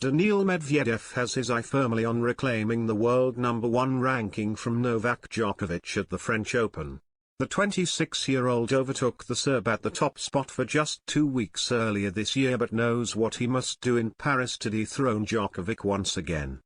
Daniil Medvedev has his eye firmly on reclaiming the world #1 ranking from Novak Djokovic at the French Open. The 26-year-old overtook the Serb at the top spot for just 2 weeks earlier this year but knows what he must do in Paris to dethrone Djokovic once again.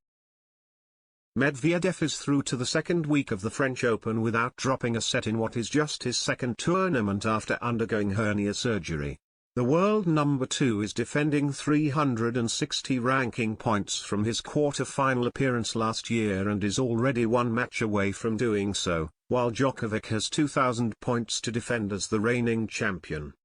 Medvedev is through to the second week of the French Open without dropping a set in what is just his second tournament after undergoing hernia surgery. The world #2 is defending 360 ranking points from his quarter-final appearance last year and is already one match away from doing so, while Djokovic has 2,000 points to defend as the reigning champion.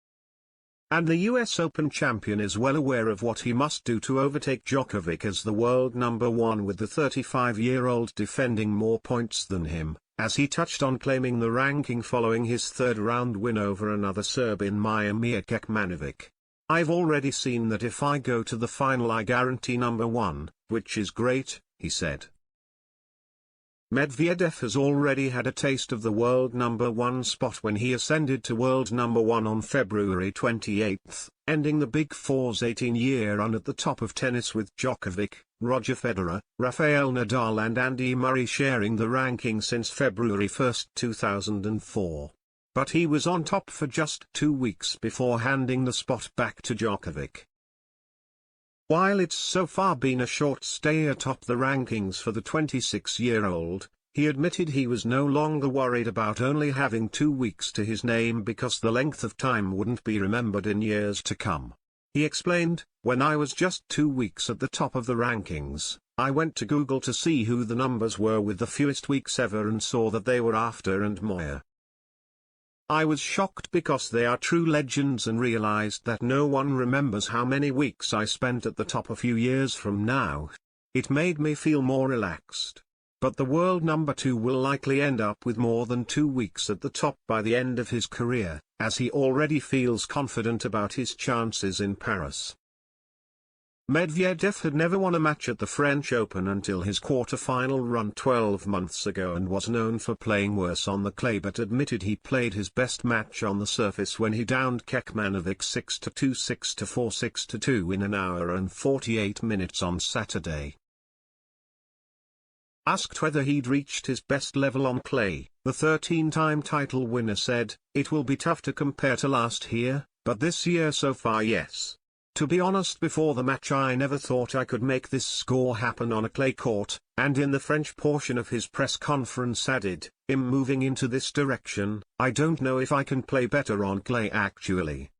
And the US Open champion is well aware of what he must do to overtake Djokovic as the world #1, with the 35-year-old defending more points than him, as he touched on claiming the ranking following his third-round win over another Serb in Miomir Kekmanovic. "I've already seen that if I go to the final I guarantee #1, which is great," he said. Medvedev has already had a taste of the world #1 spot when he ascended to world #1 on February 28, ending the Big Four's 18-year run at the top of tennis with Djokovic, Roger Federer, Rafael Nadal and Andy Murray sharing the ranking since February 1, 2004. But he was on top for just 2 weeks before handing the spot back to Djokovic. While it's so far been a short stay atop the rankings for the 26-year-old, he admitted he was no longer worried about only having 2 weeks to his name because the length of time wouldn't be remembered in years to come. He explained, "When I was just 2 weeks at the top of the rankings, I went to Google to see who the numbers were with the fewest weeks ever and saw that they were after and Moya. I was shocked because they are true legends and realized that no one remembers how many weeks I spent at the top a few years from now. It made me feel more relaxed. But the world #2 will likely end up with more than 2 weeks at the top by the end of his career, as he already feels confident about his chances in Paris." Medvedev had never won a match at the French Open until his quarter-final run 12 months ago and was known for playing worse on the clay but admitted he played his best match on the surface when he downed Kekmanovic 6-2, 6-4, 6-2 in an hour and 48 minutes on Saturday. Asked whether he'd reached his best level on clay, the 13-time title winner said, "It will be tough to compare to last year, but this year so far yes. To be honest, before the match I never thought I could make this score happen on a clay court," and in the French portion of his press conference added, "I'm moving into this direction, I don't know if I can play better on clay actually."